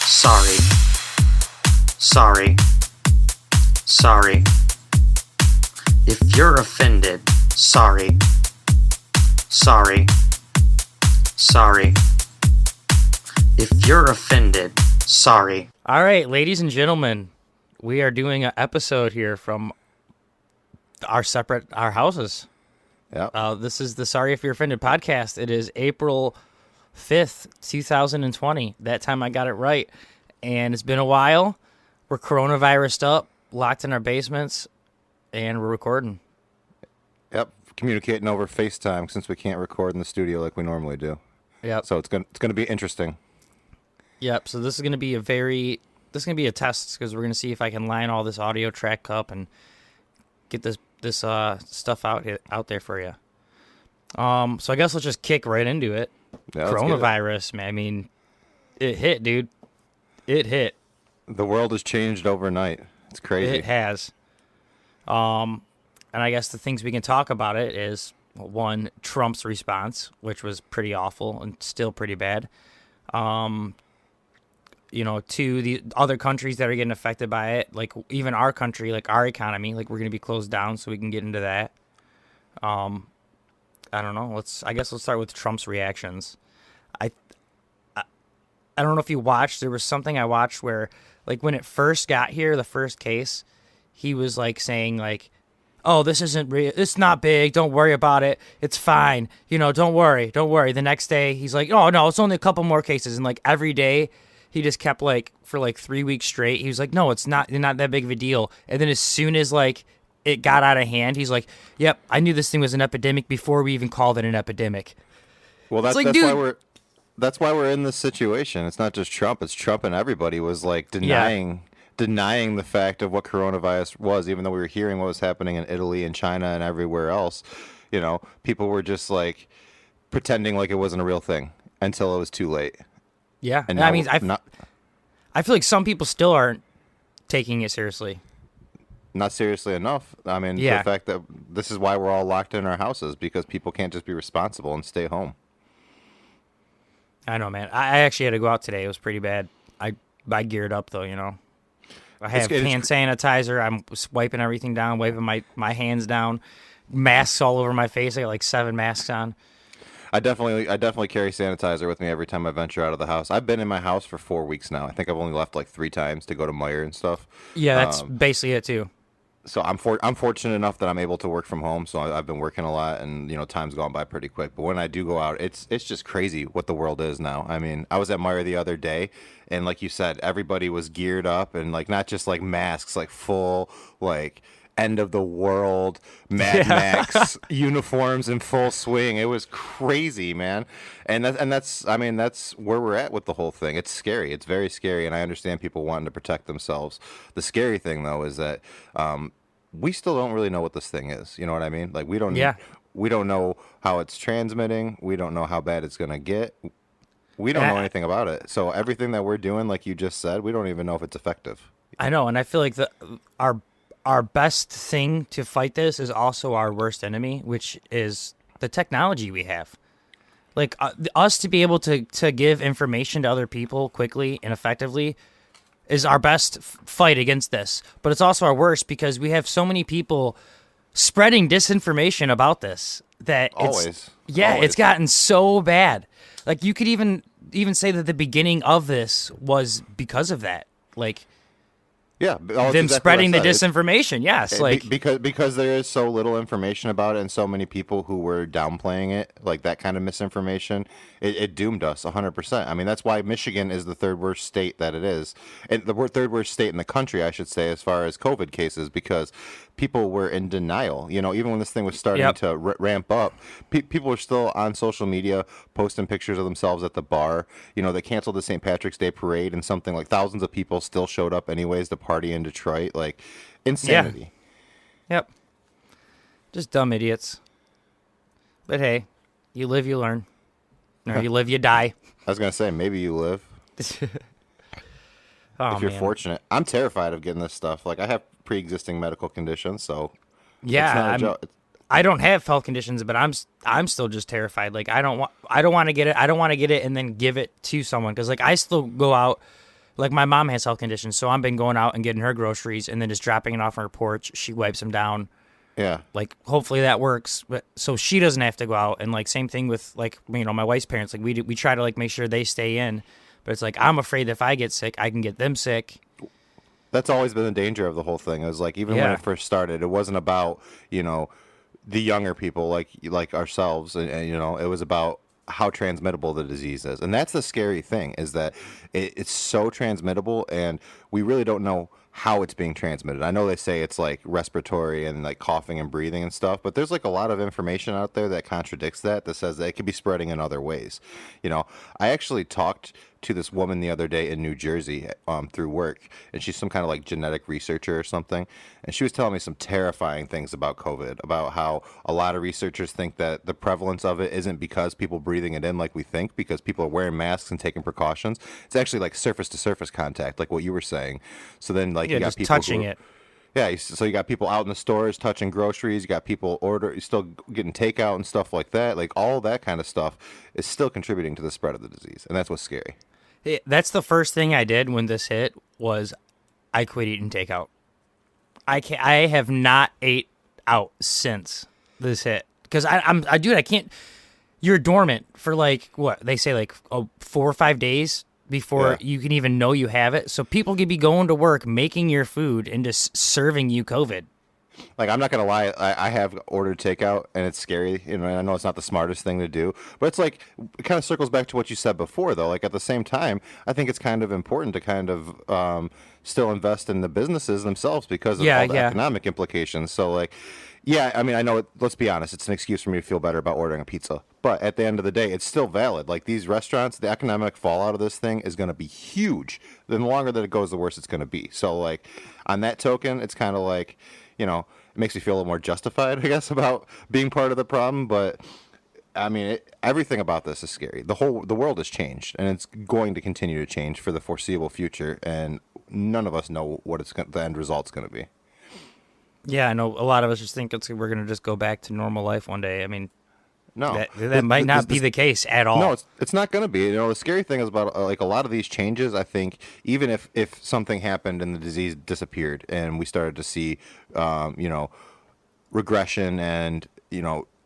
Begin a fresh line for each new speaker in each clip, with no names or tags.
Sorry. Sorry. Sorry. If you're offended, sorry. Sorry. Sorry. If you're offended, sorry.
All right, ladies and gentlemen, we are doing an episode here from our houses.
Yeah.
This is the Sorry If You're Offended podcast. It is April 5th, 2020. That time I got it right. And it's been a while. We're coronavirused up, locked in our basements, and we're recording.
Yep. Communicating over FaceTime since we can't record in the studio like we normally do.
Yep.
So it's gonna be interesting.
Yep. So this is gonna be a test because we're gonna see if I can line all this audio track up and get this stuff out there for you. So I guess let's just kick right into it.
Yeah,
Coronavirus, man. I mean, it hit, dude. It hit.
The world has changed overnight. It's crazy.
It has. And I guess the things we can talk about it is, one, Trump's response, which was pretty awful and still pretty bad. Two, the other countries that are getting affected by it, like even our country, like our economy, like we're going to be closed down, so we can get into that. I don't know. Let's start with Trump's reactions. I don't know if you watched, there was something I watched where, like, when it first got here, the first case, he was, like, saying, like, oh, this isn't real. It's not big. Don't worry about it. It's fine. Don't worry. Don't worry. The next day, he's like, oh, no, it's only a couple more cases. And, like, every day, he just kept, like, for, like, 3 weeks straight, he was like, no, it's not that big of a deal. And then as soon as, like, it got out of hand, he's like, yep, I knew this thing was an epidemic before we even called it an epidemic.
Well, that's
like,
that's why we're in this situation. It's not just Trump. It's Trump and everybody was like denying the fact of what coronavirus was, even though we were hearing what was happening in Italy and China and everywhere else. People were just like pretending like it wasn't a real thing until it was too late.
Yeah.
And
I mean, I feel like some people still aren't taking it seriously.
Not seriously enough. I mean,
Yeah.
The fact that this is why we're all locked in our houses, because people can't just be responsible and stay home.
I know, man. I actually had to go out today. It was pretty bad. I geared up, though, I have hand sanitizer. I'm wiping everything down, wiping my hands down, masks all over my face. I got like 7 masks on.
I definitely carry sanitizer with me every time I venture out of the house. I've been in my house for 4 weeks now. I think I've only left like 3 times to go to Meijer and stuff.
Yeah, that's basically it, too.
So I'm fortunate enough that I'm able to work from home. So I've been working a lot, and time's gone by pretty quick. But when I do go out, it's just crazy what the world is now. I mean, I was at Meijer the other day, and like you said, everybody was geared up and like not just like masks, like full like end of the world Mad Max uniforms in full swing. It was crazy, man. And that's where we're at with the whole thing. It's scary. It's very scary, and I understand people wanting to protect themselves. The scary thing though is that we still don't really know what this thing is. You know what I mean? Like we don't know how it's transmitting. We don't know how bad it's going to get. We don't know anything about it. So everything that we're doing, like you just said, we don't even know if it's effective.
I know, and I feel like our best thing to fight this is also our worst enemy, which is the technology we have. Like us to be able to give information to other people quickly and effectively is our best fight against this. But it's also our worst because we have so many people spreading disinformation about this that it's gotten so bad. Like you could even say that the beginning of this was because of that. Like them spreading the disinformation, yes.
Because there is so little information about it and so many people who were downplaying it, like that kind of misinformation, it doomed us 100%. I mean, that's why Michigan is the third worst state that it is. And the third worst state in the country, I should say, as far as COVID cases, because people were in denial. Even when this thing was starting to ramp up, people were still on social media posting pictures of themselves at the bar. They canceled the St. Patrick's Day parade, and something like thousands of people still showed up anyways to party in Detroit. Like, insanity.
Yeah. Yep. Just dumb idiots. But hey, you live, you learn. Or you live, you die.
I was going to say, maybe you live. If you're fortunate. I'm terrified of getting this stuff. Like, I have pre-existing medical conditions, so
I don't have health conditions, but I'm still just terrified. Like I don't want to get it. I don't want to get it and then give it to someone because like I still go out like my mom has health conditions, so I've been going out and getting her groceries and then just dropping it off on her porch. She wipes them down.
Yeah.
Like, hopefully that works, but so she doesn't have to go out. And like, same thing with like, my wife's parents. Like, we try to like make sure they stay in, but it's like, I'm afraid that if I get sick, I can get them sick.
That's always been the danger of the whole thing. It was like, even when it first started, it wasn't about, the younger people like ourselves, and it was about how transmittable the disease is. And that's the scary thing, is that it's so transmittable, and we really don't know how it's being transmitted. I know they say it's like respiratory and like coughing and breathing and stuff, but there's like a lot of information out there that contradicts that says that it could be spreading in other ways. I actually talked to this woman the other day in New Jersey through work, and she's some kind of like genetic researcher or something, and she was telling me some terrifying things about COVID, about how a lot of researchers think that the prevalence of it isn't because people breathing it in like we think, because people are wearing masks and taking precautions. It's actually like surface to surface contact, like what you were saying. So then like you got
just
people
touching it.
Yeah, so you got people out in the stores touching groceries. You got people still getting takeout and stuff like that. Like all that kind of stuff is still contributing to the spread of the disease, and that's what's scary.
That's the first thing I did when this hit was I quit eating takeout. I have not ate out since this hit, because I can't. You're dormant for like what they say, like 4 or 5 days before you can even know you have it. So people could be going to work, making your food, and just serving you COVID.
Like, I'm not gonna lie, I have ordered takeout, and it's scary. And I know it's not the smartest thing to do, but it's like, it kind of circles back to what you said before, though. Like, at the same time, I think it's kind of important to kind of still invest in the businesses themselves because of all the economic implications. So, like, yeah, I mean, I know, let's be honest, it's an excuse for me to feel better about ordering a pizza. But at the end of the day, it's still valid. Like, these restaurants, the economic fallout of this thing is going to be huge. The longer that it goes, the worse it's going to be. So, like, on that token, it's kind of like, it makes me feel a little more justified, I guess, about being part of the problem. But, I mean, everything about this is scary. The world has changed, and it's going to continue to change for the foreseeable future. And none of us know what the end result's going to be.
Yeah, I know a lot of us just think we're going to just go back to normal life one day. I mean,
no,
that might not be the case at all.
No, it's not going to be. The scary thing is about like a lot of these changes. I think even if something happened and the disease disappeared and we started to see, regression and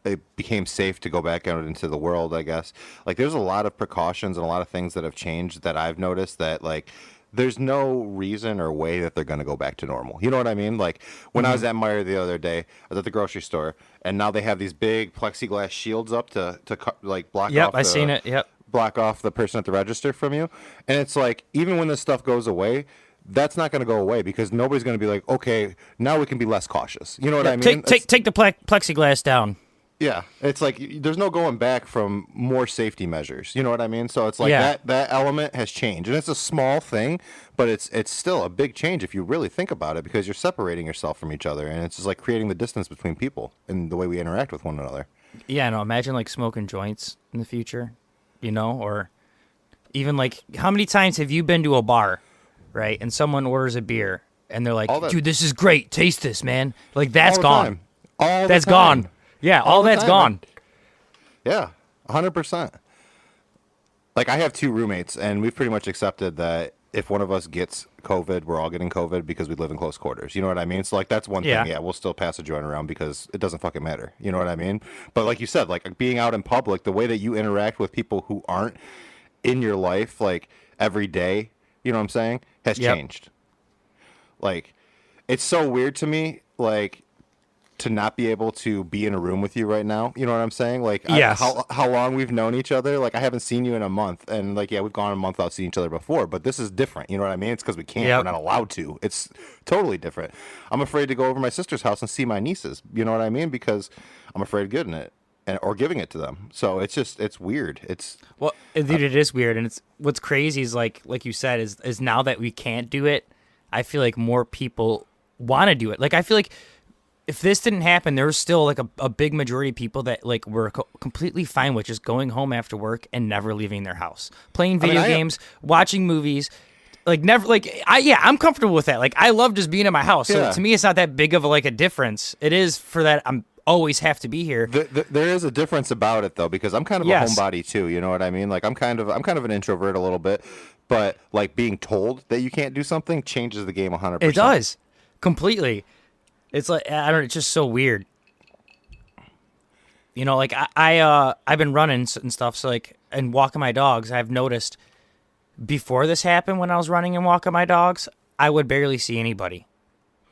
it became safe to go back out into the world, I guess. Like, there's a lot of precautions and a lot of things that have changed that I've noticed that, like, there's no reason or way that they're going to go back to normal. You know what I mean? Like, when I was at Meijer the other day, I was at the grocery store, and now they have these big plexiglass shields up to like block off.
Yep, I seen it. Yep.
Block off the person at the register from you. And it's like, even when this stuff goes away, that's not going to go away because nobody's going to be like, okay, now we can be less cautious. You know what I mean?
Take the plexiglass down.
Yeah, it's like there's no going back from more safety measures. You know what I mean? So it's like that element has changed, and it's a small thing, but it's still a big change if you really think about it, because you're separating yourself from each other, and it's just like creating the distance between people and the way we interact with one another.
Yeah, no, imagine like smoking joints in the future, or even like, how many times have you been to a bar, right, and someone orders a beer and they're like, dude, this is great, taste this, man. Like, that's gone. That's gone. Yeah, all that's gone.
Yeah, 100%. Like, I have 2 roommates, and we've pretty much accepted that if one of us gets COVID, we're all getting COVID because we live in close quarters. You know what I mean? So, like, that's one thing. Yeah, we'll still pass a joint around because it doesn't fucking matter. You know what I mean? But like you said, like, being out in public, the way that you interact with people who aren't in your life, like, every day, you know what I'm saying, has changed. Like, it's so weird to me, like, to not be able to be in a room with you right now. You know what I'm saying? Like,
yes.
How long we've known each other. Like, I haven't seen you in a month. And, like, yeah, we've gone a month without seeing each other before. But this is different. You know what I mean? It's because we can't. We're not allowed to. It's totally different. I'm afraid to go over to my sister's house and see my nieces. You know what I mean? Because I'm afraid of getting it or giving it to them. So it's weird.
Well, dude, it is weird. And it's what's crazy is, like you said, is now that we can't do it, I feel like more people want to do it. Like, I feel like if this didn't happen, there was still like a big majority of people that like were completely fine with just going home after work and never leaving their house, playing video games, watching movies, like never like I'm comfortable with that. Like, I love just being in my house. So to me, it's not that big of a difference. It is for that always have to be here.
There is a difference about it though, because I'm kind of a
Yes.
homebody too. You know what I mean? Like I'm kind of an introvert a little bit, but like being told that you can't do something changes the game 100%.
It does completely. It's like I don't. It's just so weird. You know, like I've been running and stuff, so like and walking my dogs. I've noticed before this happened when I was running and walking my dogs, I would barely see anybody.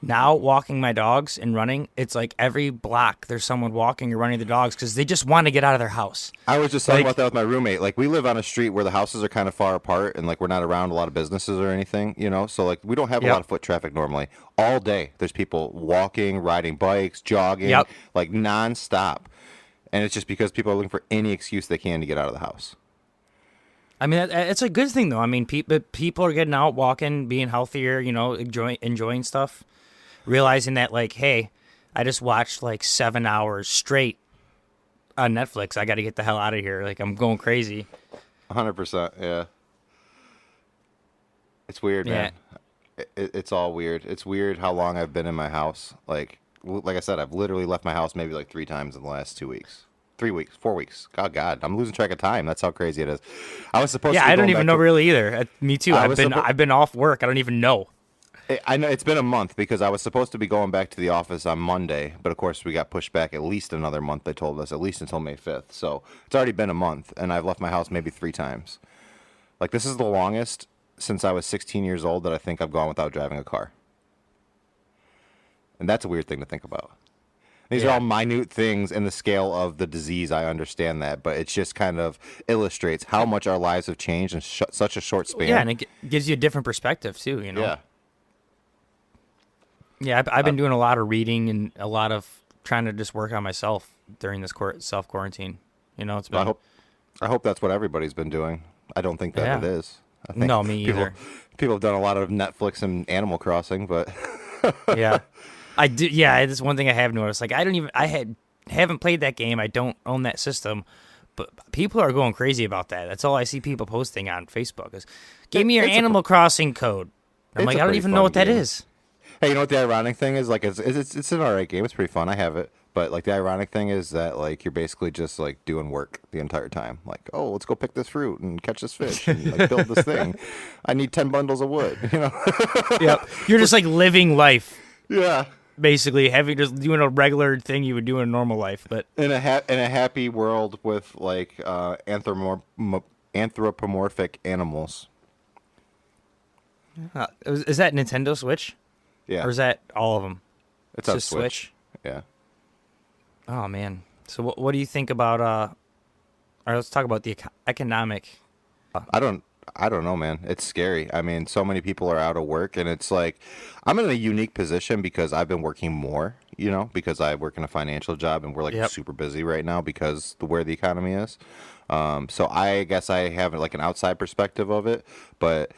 Now walking my dogs and running, it's like every block there's someone walking or running the dogs because they just want to get out of their house.
I was just talking
Like-
about that with my roommate. Like we live on a street where the houses are kind of far apart, and like we're not around a lot of businesses or anything, you know. So like we don't have a
Yep.
lot of foot traffic normally. All day there's people walking, riding bikes, jogging,
Yep.
like nonstop, and it's just because people are looking for any excuse they can to get out of the house.
I mean, it's a good thing though. I mean, people are getting out, walking, being healthier. You know, enjoying stuff, realizing that like, hey, I just watched like 7 hours straight on Netflix. I got to get the hell out of here. Like I'm going crazy.
100%, yeah. It's weird, man. It's all weird. It's weird how long I've been in my house. Like I said, I've literally left my house maybe like 3 times in the last 2 weeks. 3 weeks, 4 weeks. God, I'm losing track of time. That's how crazy it is. I was supposed to.
Yeah,
be
I don't
going
even
back
know
to-
really either. Me too.
I was
I've been off work. I don't even know.
I know it's been a month because I was supposed to be going back to the office on Monday, but of course we got pushed back at least another month. They told us at least until May 5th. So it's already been a month, and I've left my house maybe 3 times. Like this is the longest since I was 16 years old that I think I've gone without driving a car. And that's a weird thing to think about. These are
Yeah.
all minute things in the scale of the disease. I understand that, but it just kind of illustrates how much our lives have changed in such a short span.
Yeah, and it gives you a different perspective too. You know.
Yeah.
Yeah, I've been doing a lot of reading and a lot of trying to just work on myself during this self quarantine. You know, it's been
I hope that's what everybody's been doing. I don't think that
Yeah.
it is. I think
No, me either.
People have done a lot of Netflix and Animal Crossing, but
yeah. I do. Yeah, that's one thing I have noticed. Like haven't played that game. I don't own that system, but people are going crazy about that. That's all I see people posting on Facebook is, "Give me your
It's a
Animal Crossing code." I'm
it's
like,
a
I don't
pretty
even
fun
know what that
game.
is.
hey, you know what the ironic thing is? Like, it's an alright game. It's pretty fun. I have it, but like the ironic thing is that like you're basically just like doing work the entire time. Like, oh, let's go pick this fruit and catch this fish and like build this thing. I need 10 bundles of wood. You know?
Yep. You're just like living life,
Yeah.
basically, just doing a regular thing you would do in normal life. But
In a happy world with like anthropomorphic animals.
is that Nintendo Switch?
Yeah.
Or is that all of them?
It's on
just
Switch. Yeah.
Oh man. So what do you think about All right, let's talk about the economic.
I don't know, man. It's scary. I mean, so many people are out of work, and it's like I'm in a unique position because I've been working more, you know, because I work in a financial job, and we're like
Yep.
super busy right now because where the economy is. So I guess I have like an outside perspective of it, but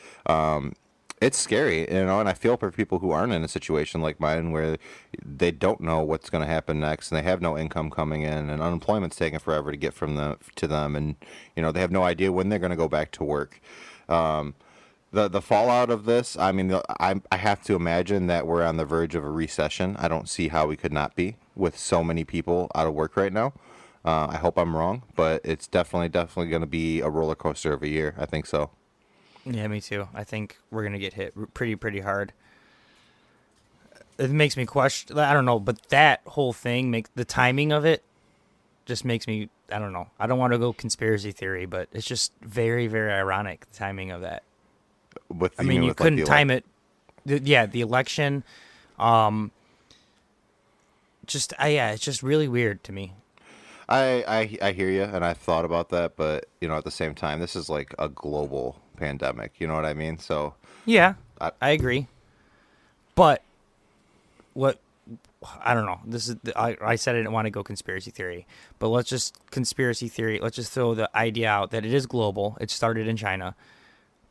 it's scary, you know, and I feel for people who aren't in a situation like mine where they don't know what's going to happen next and they have no income coming in and unemployment's taking forever to get to them and, you know, they have no idea when they're going to go back to work. The fallout of this, I mean, I have to imagine that we're on the verge of a recession. I don't see how we could not be with so many people out of work right now. I hope I'm wrong, but it's definitely going to be a roller coaster of a year. I think so.
Yeah, me too. I think we're gonna get hit pretty hard. It makes me question. I don't know, but that whole thing the timing of it just makes me. I don't know. I don't want to go conspiracy theory, but it's just very ironic the timing of that. I mean, you couldn't time it. The election. It's just really weird to me.
I hear you, and I've thought about that, but you know, at the same time, this is like a global pandemic. You know what I mean? So
Yeah,
I-
I agree. But what I don't know. This is I said I didn't want to go conspiracy theory, but let's just throw the idea out that it is global. It started in China,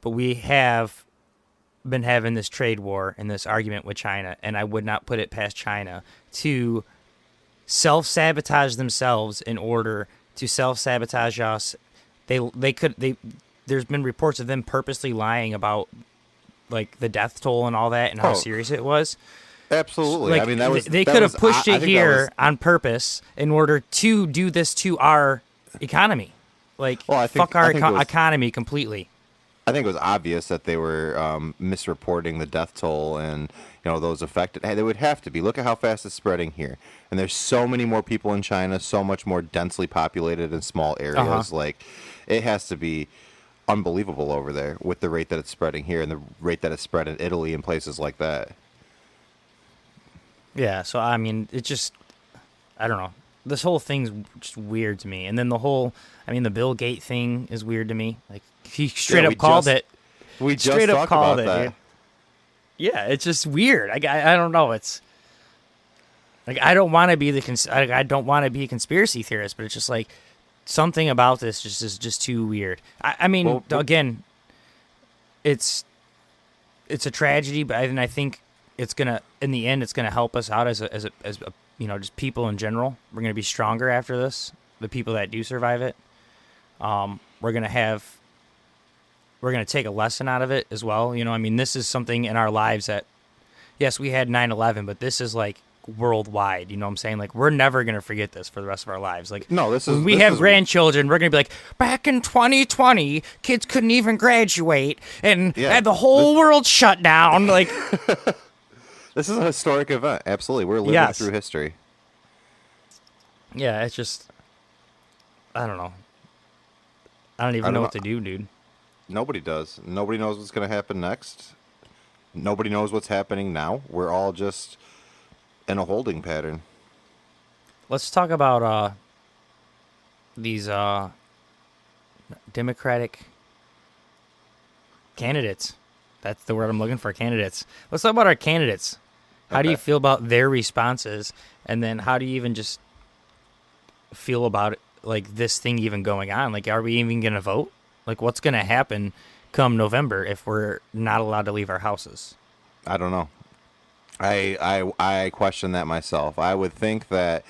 but we have been having this trade war and this argument with China, and I would not put it past China to self-sabotage themselves in order to self-sabotage us. There's been reports of them purposely lying about like the death toll and all that and how
Oh.
serious it was.
Absolutely.
Like,
I mean, that was
they
that
could have
was-
pushed
I
it
think that
here
was-
on purpose in order to do this to our economy. Like,
Well, I think-
fuck our
I think it was-
economy completely.
I think it was obvious that they were misreporting the death toll and those affected. Hey, they would have to be. Look at how fast it's spreading here, and there's so many more people in China, so much more densely populated in small areas. Like, it has to be unbelievable over there with the rate that it's spreading here and the rate that it's spread in Italy and places like that.
Yeah, so I mean, it just, I don't know. This whole thing's just weird to me. And then the Bill Gates thing is weird to me. Like, he straight
Yeah,
up called
just-
it.
We just
Straight up
talked
called
about
it.
that.
Yeah, it's just weird. I don't know. It's like, I don't want to be I don't want to be a conspiracy theorist, but it's just like something about this is just too weird. I mean,
Well, but-
again, it's a tragedy, but I think it's gonna, in the end, it's gonna help us out as a just people in general. We're gonna be stronger after this. The people that do survive it, we're gonna take a lesson out of it as well. I mean, this is something in our lives that, yes, we had 9/11, but this is like worldwide. You know what I'm saying? Like, we're never gonna forget this for the rest of our lives. Like,
No, this is
when we
this
have
is-
grandchildren, we're gonna be like, back in 2020, kids couldn't even graduate, and
Yeah,
had the whole world shut down. Like,
This is a historic event. Absolutely, we're living
Yes.
through history.
yeah, it's just, I don't know. I don't even
don't
know
know.
what to do, dude.
Nobody does. Nobody knows what's going to happen next. Nobody knows what's happening now. We're all just in a holding pattern.
Let's talk about these Democratic candidates. That's the word I'm looking for, candidates. Let's talk about our candidates. How do you
Okay.
feel about their responses? And then how do you even just feel about it, like, this thing even going on? Like, are we even going to vote? Like, what's going to happen come November if we're not allowed to leave our houses?
I don't know. I question that myself. I would think that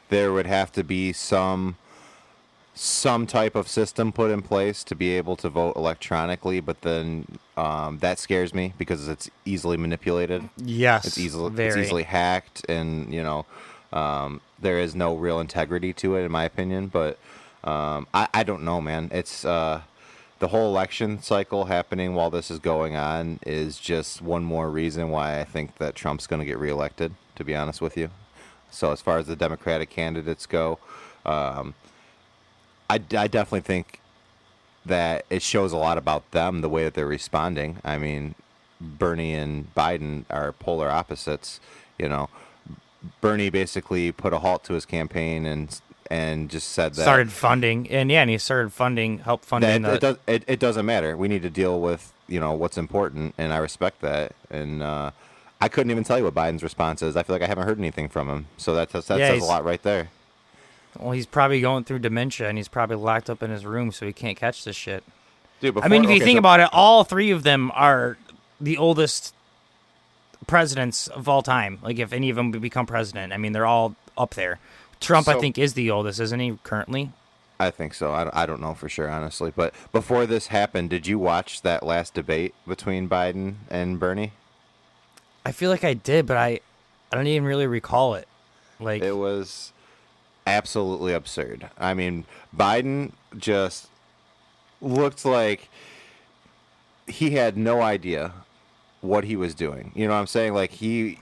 there would have to be some type of system put in place to be able to vote electronically, but then that scares me because it's easily manipulated.
Yes,
It's easily
very.
hacked, and there is no real integrity to it, in my opinion. But I don't know, man. It's the whole election cycle happening while this is going on is just one more reason why I think that Trump's going to get reelected, to be honest with you. So as far as the Democratic candidates go, I definitely think that it shows a lot about them, the way that they're responding. I mean, Bernie and Biden are polar opposites. Bernie basically put a halt to his campaign and just said that
Started funding, and he started help funding the.
it doesn't matter. We need to deal with what's important, and I respect that. And I couldn't even tell you what Biden's response is. I feel like I haven't heard anything from him. So that says a
he's-
lot right there.
Well, he's probably going through dementia, and he's probably locked up in his room, so he can't catch this shit.
Dude,
I mean, if you think about it, all three of them are the oldest presidents of all time. Like, if any of them become president, I mean, they're all up there. Trump, I
So-
think, is the oldest, isn't he, currently?
I think so. I don't know for sure, honestly. But before this happened, did you watch that last debate between Biden and Bernie?
I feel like I did, but I don't even really recall it. Like,
It was absolutely absurd. I mean, Biden just looked like he had no idea what he was doing. You know what I'm saying? Like, he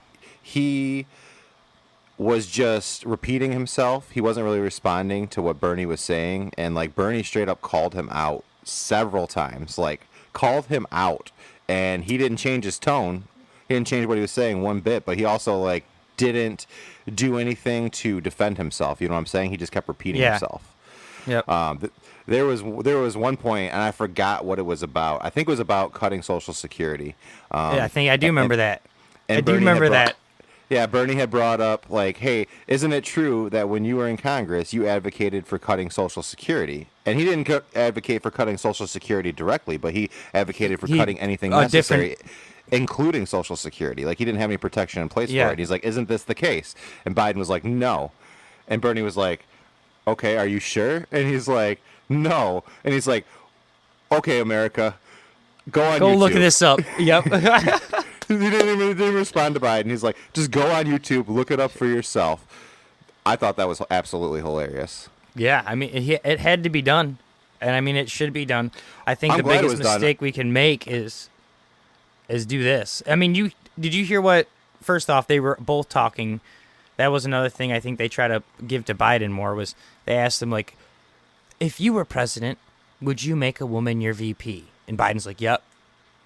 was just repeating himself. He wasn't really responding to what Bernie was saying, and like Bernie straight up called him out several times. Like, called him out, and he didn't change his tone. He didn't change what he was saying one bit, but he also like didn't do anything to defend himself. You know what I'm saying? He just kept repeating
Yeah.
himself.
yep.
There was one point, and I forgot what it was about. I think it was about cutting Social Security.
Yeah, I think I do remember that.
and
I do
Bernie had
remember
brought-
that.
Yeah, Bernie had brought up, like, hey, isn't it true that when you were in Congress, you advocated for cutting Social Security? And he didn't advocate for cutting Social Security directly, but he advocated for
He-
cutting anything
a
necessary, including Social Security. Like, he didn't have any protection in place
Yeah.
for it. He's like, isn't this the case? And Biden was like, no. And Bernie was like, okay, are you sure? And he's like, no. And he's like, okay, America, go on
Go look
YouTube."
this up. Yep.
He didn't even respond to Biden. He's like, just go on YouTube, look it up for yourself. I thought that was absolutely hilarious.
Yeah, I mean, it had to be done, and I mean, it should be done. I think
I'm
the
glad it
biggest
was done.
mistake we can make is do this. I mean, did you hear what? First off, they were both talking. That was another thing I think they try to give to Biden more was they asked him like, if you were president, would you make a woman your VP? And Biden's like, yep.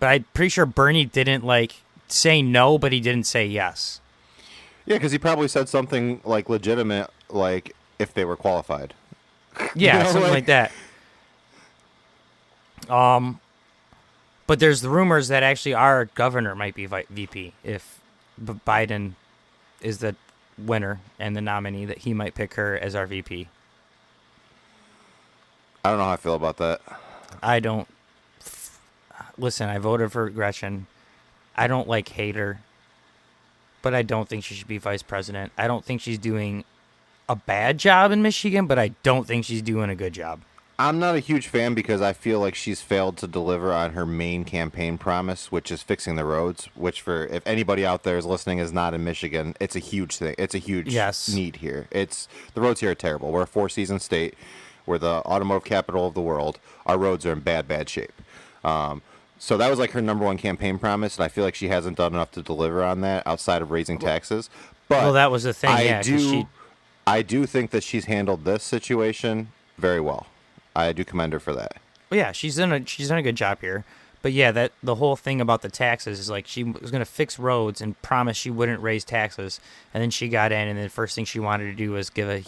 But I'm pretty sure Bernie didn't like say no, but he didn't say yes.
Yeah, because he probably said something like legitimate, like if they were qualified.
Yeah,
You know,
something like that. But there's the rumors that actually our governor might be VP if Biden is the winner and the nominee, that he might pick her as our VP.
I don't know how I feel about that.
I don't. Listen, I voted for Gretchen. I don't hate her, but I don't think she should be vice president. I don't think she's doing a bad job in Michigan, but I don't think she's doing a good job.
I'm not a huge fan because I feel like she's failed to deliver on her main campaign promise, which is fixing the roads, which for if anybody out there is listening is not in Michigan, it's a huge thing. It's a huge need here. The roads here are terrible. We're a four-season state. We're the automotive capital of the world. Our roads are in bad shape. So that was like her number one campaign promise, and I feel like she hasn't done enough to deliver on that outside of raising taxes. But
Well, that was the thing, yeah. 'Cause
I do think that she's handled this situation very well. I do commend her for that.
Well, yeah, she's done a good job here. But yeah, that the whole thing about the taxes is like she was going to fix roads and promise she wouldn't raise taxes, and then she got in, and the first thing she wanted to do was give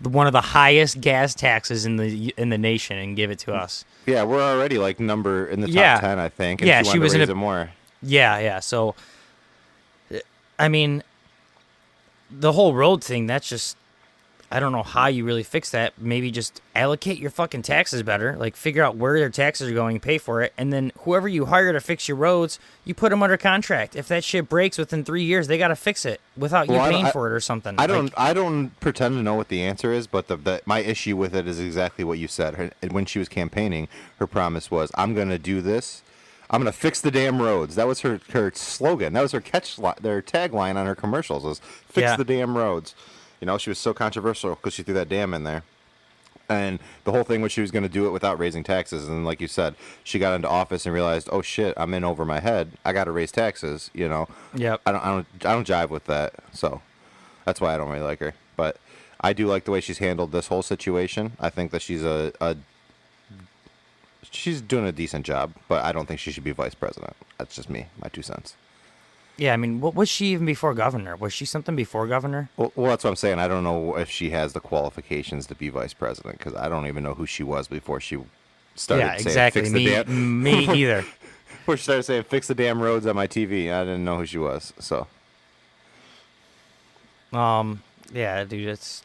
one of the highest gas taxes in the nation and give it to us.
Yeah, we're already like number in the top 10, I think. And
yeah,
she
was
to raise
in
it more.
Yeah. So, I mean, the whole road thing, that's just, I don't know how you really fix that. Maybe just allocate your fucking taxes better. Like, figure out where their taxes are going, pay for it, and then whoever you hire to fix your roads, you put them under contract. If that shit breaks within 3 years, they got to fix it without you paying for it or something.
I don't pretend to know what the answer is, but my issue with it is exactly what you said. When she was campaigning, her promise was, I'm going to do this. I'm going to fix the damn roads. That was her slogan. That was her their tagline on her commercials was, fix the damn roads. You know, she was so controversial because she threw that dam in there. And the whole thing was she was going to do it without raising taxes. And like you said, she got into office and realized, oh shit, I'm in over my head. I got to raise taxes. You know.
Yep.
I don't jive with that. So that's why I don't really like her. But I do like the way she's handled this whole situation. I think that she's she's doing a decent job. But I don't think she should be vice president. That's just me, my 2 cents.
Yeah, I mean, what was she even before governor? Was she something before governor?
Well, that's what I'm saying. I don't know if she has the qualifications to be vice president because I don't even know who she was before she started saying,
exactly.
fix the damn...
Me either.
Before she started saying, fix the damn roads on my TV, I didn't know who she was, so...
Yeah, dude, it's...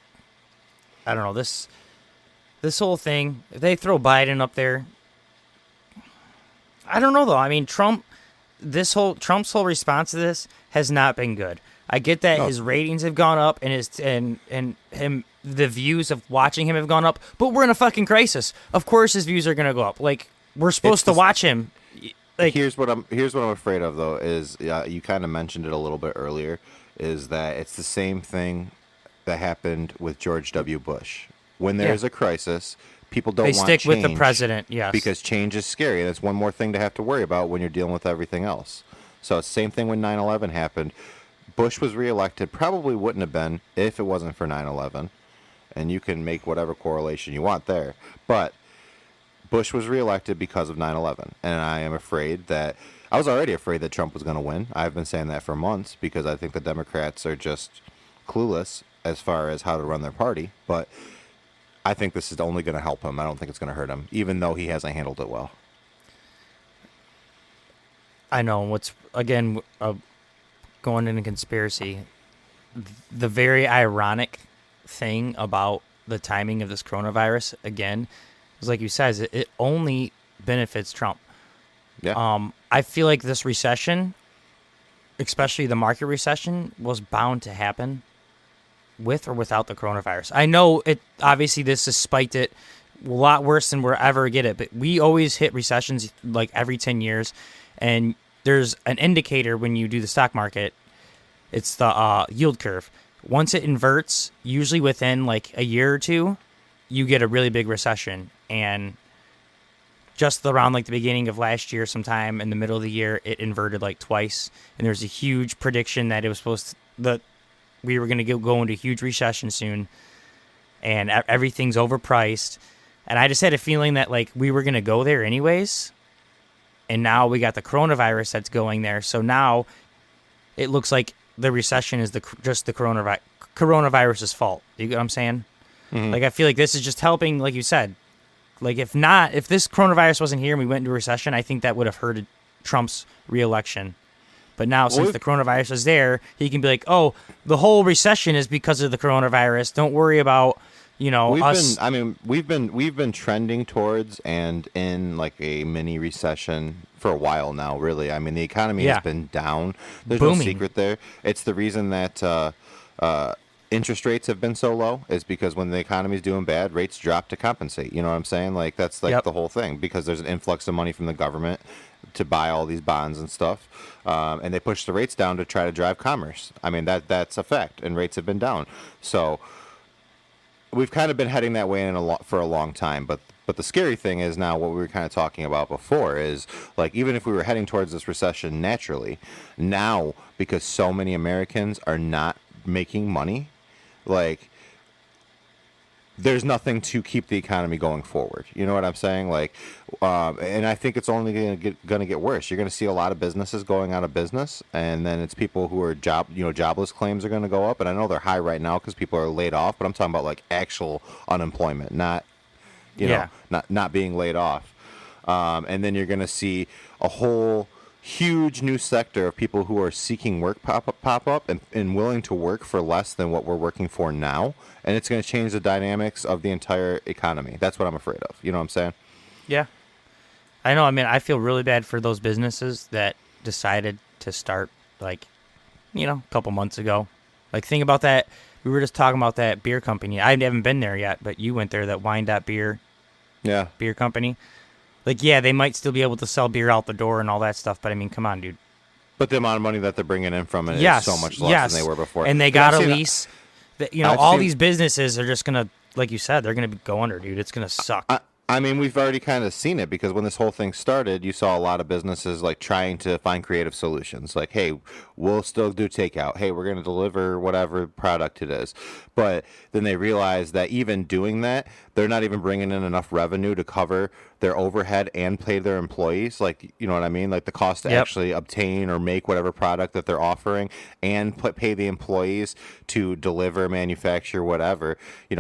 I don't know, this whole thing, if they throw Biden up there... I don't know, though. I mean, Trump's whole response to this has not been good. I get that his ratings have gone up and the views of watching him have gone up, but we're in a fucking crisis. Of course his views are gonna go up. Like, we're supposed to watch him. Like,
here's what I'm afraid of though is you kind of mentioned it a little bit earlier, is that it's the same thing that happened with George W. Bush. When there's a crisis, people don't want change.
They stick with the president, yes.
Because change is scary, and it's one more thing to have to worry about when you're dealing with everything else. So it's the same thing when 9/11 happened. Bush was reelected, probably wouldn't have been if it wasn't for 9/11. And you can make whatever correlation you want there. But Bush was reelected because of 9/11. And I am afraid that... I was already afraid that Trump was going to win. I've been saying that for months because I think the Democrats are just clueless as far as how to run their party. But I think this is only going to help him. I don't think it's going to hurt him, even though he hasn't handled it well.
I know. What's, again, going into conspiracy, the very ironic thing about the timing of this coronavirus, again, is like you said, it only benefits Trump.
Yeah.
I feel like this recession, especially the market recession, was bound to happen with or without the coronavirus. I know it. Obviously, this has spiked it a lot worse than we'll ever get it, but we always hit recessions like every 10 years, and there's an indicator when you do the stock market. It's the yield curve. Once it inverts, usually within like a year or two, you get a really big recession. And just around like the beginning of last year, sometime in the middle of the year, it inverted like twice. And there's a huge prediction that it was that we were going to go into a huge recession soon, and everything's overpriced. And I just had a feeling that like we were going to go there anyways. And now we got the coronavirus that's going there. So now it looks like the recession is just the coronavirus's fault. You get what I'm saying?
Mm-hmm.
Like, I feel like this is just helping, like you said. Like, if this coronavirus wasn't here and we went into a recession, I think that would have hurted Trump's reelection. But now, since the coronavirus is there, he can be like, oh, the whole recession is because of the coronavirus. Don't worry about, us.
We've been trending towards and in like a mini recession for a while now, really. I mean, the economy has been down. There's
Booming.
no secret there. It's the reason that interest rates have been so low is because when the economy's doing bad, rates drop to compensate. You know what I'm saying? Like, that's like the whole thing, because there's an influx of money from the government to buy all these bonds and stuff. And they push the rates down to try to drive commerce. I mean, that's a fact, and rates have been down. So we've kind of been heading that way for a long time, but the scary thing is now what we were kind of talking about before is, like, even if we were heading towards this recession naturally, now because so many Americans are not making money, like, there's nothing to keep the economy going forward. You know what I'm saying? Like, and I think it's only going to get worse. You're going to see a lot of businesses going out of business, and then it's people who are jobless claims are going to go up. And I know they're high right now because people are laid off, but I'm talking about like actual unemployment, not not being laid off. And then you're going to see a whole huge new sector of people who are seeking work pop up and willing to work for less than what we're working for now, and it's going to change the dynamics of the entire economy. That's what I'm afraid of. You know what I'm saying?
Yeah. I know. I mean, I feel really bad for those businesses that decided to start, like, a couple months ago. Like, think about that. We were just talking about that beer company. I haven't been there yet, but you went there, that Wine.Beer beer company. Like, yeah, they might still be able to sell beer out the door and all that stuff, but I mean, come on, dude.
But the amount of money that they're bringing in from it is so much less than they were before.
And they got a lease. All these businesses are just going to, like you said, they're going to go under, dude. It's going to suck.
I mean, we've already kind of seen it, because when this whole thing started, you saw a lot of businesses like trying to find creative solutions. Like, hey, we'll still do takeout. Hey, we're going to deliver whatever product it is. But then they realized that even doing that, they're not even bringing in enough revenue to cover their overhead and pay their employees. Like, you know what I mean? Like the cost to actually obtain or make whatever product that they're offering, and pay the employees to deliver, manufacture, whatever,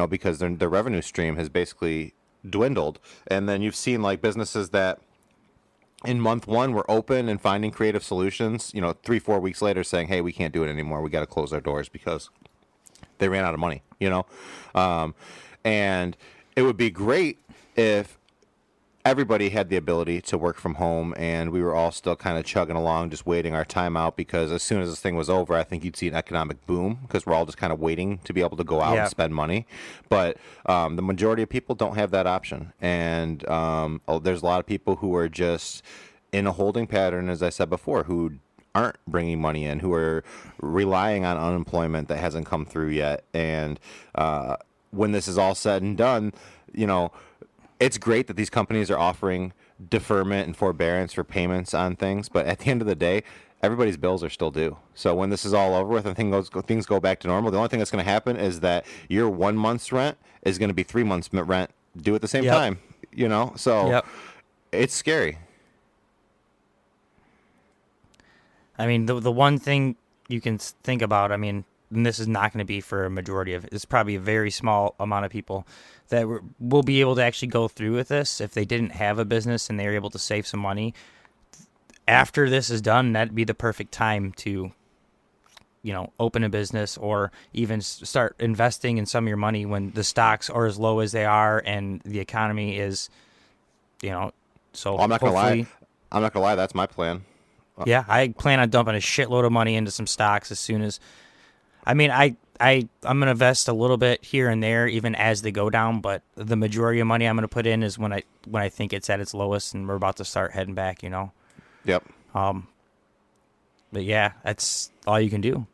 because their revenue stream has basically dwindled. And then you've seen like businesses that in month one were open and finding creative solutions, 3-4 weeks later saying, hey, we can't do it anymore, we got to close our doors because they ran out of money. And it would be great if everybody had the ability to work from home and we were all still kind of chugging along, just waiting our time out, because as soon as this thing was over, I think you'd see an economic boom, because we're all just kind of waiting to be able to go out and spend money. But the majority of people don't have that option. And there's a lot of people who are just in a holding pattern, as I said before, who aren't bringing money in, who are relying on unemployment that hasn't come through yet. And when this is all said and done, it's great that these companies are offering deferment and forbearance for payments on things, but at the end of the day, everybody's bills are still due. So when this is all over with and things go back to normal, the only thing that's going to happen is that your 1 month's rent is going to be 3 months' rent due at the same time. So it's scary.
I mean, the one thing you can think about, I mean, and this is not going to be for a majority of it, it's probably a very small amount of people that will be able to actually go through with this if they didn't have a business and they were able to save some money. After this is done, that'd be the perfect time to, open a business or even start investing in some of your money when the stocks are as low as they are and the economy is, so
I'm not going to lie. That's my plan.
Yeah, I plan on dumping a shitload of money into some stocks as soon as. I mean, I'm going to invest a little bit here and there, even as they go down. But the majority of money I'm going to put in is when I think it's at its lowest, and we're about to start heading back.
Yep.
But yeah, that's all you can do.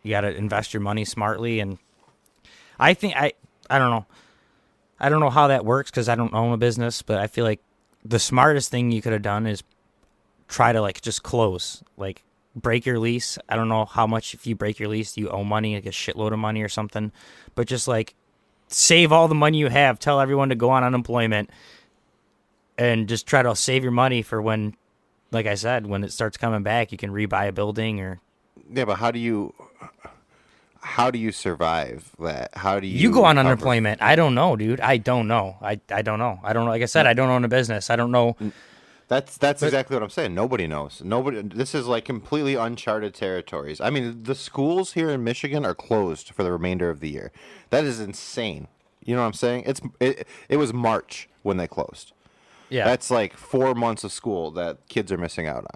You got to invest your money smartly, and I think I don't know. I don't know how that works because I don't own a business, but I feel like the smartest thing you could have done is try to like just close, like break your lease. I don't know how much if you break your lease you owe money, like a shitload of money or something, but just like save all the money you have, tell everyone to go on unemployment, and just try to save your money for when, like I said, when it starts coming back, you can rebuy a building or.
Yeah, but how do you survive that? How do
You go on
recover?
unemployment. I don't know, dude. I don't know. I don't know. I don't know. Like I said, I don't own a business. I don't know.
That's exactly what I'm saying. Nobody knows. Nobody. This is like completely uncharted territories. I mean, the schools here in Michigan are closed for the remainder of the year. That is insane. You know what I'm saying? It was March when they closed.
Yeah.
That's like 4 months of school that kids are missing out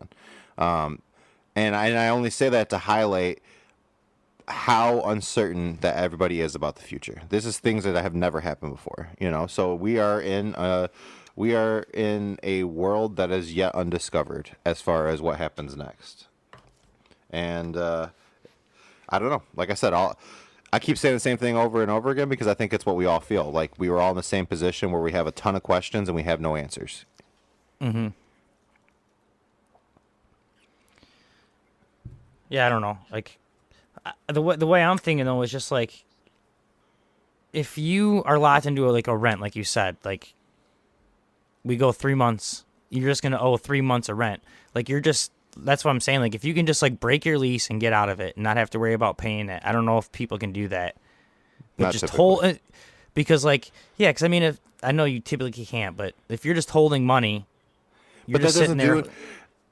on. And I only say that to highlight how uncertain that everybody is about the future. This is things that have never happened before, you know. So we are in a world that is yet undiscovered as far as what happens next. And I don't know. Like I said, I keep saying the same thing over and over again because I think it's what we all feel. Like we were all in the same position where we have a ton of questions and we have no answers.
Mm-hmm. Yeah, I don't know. Like the way I'm thinking though is just like if you are locked into a rent, like you said, like we go 3 months, you're just gonna owe 3 months of rent. Like that's what I'm saying. Like if you can just like break your lease and get out of it and not have to worry about paying it. I don't know if people can do that. But
Not
just
typically.
hold because like yeah, because I mean if I know you typically can't, but if you're just holding money, you're just sitting there.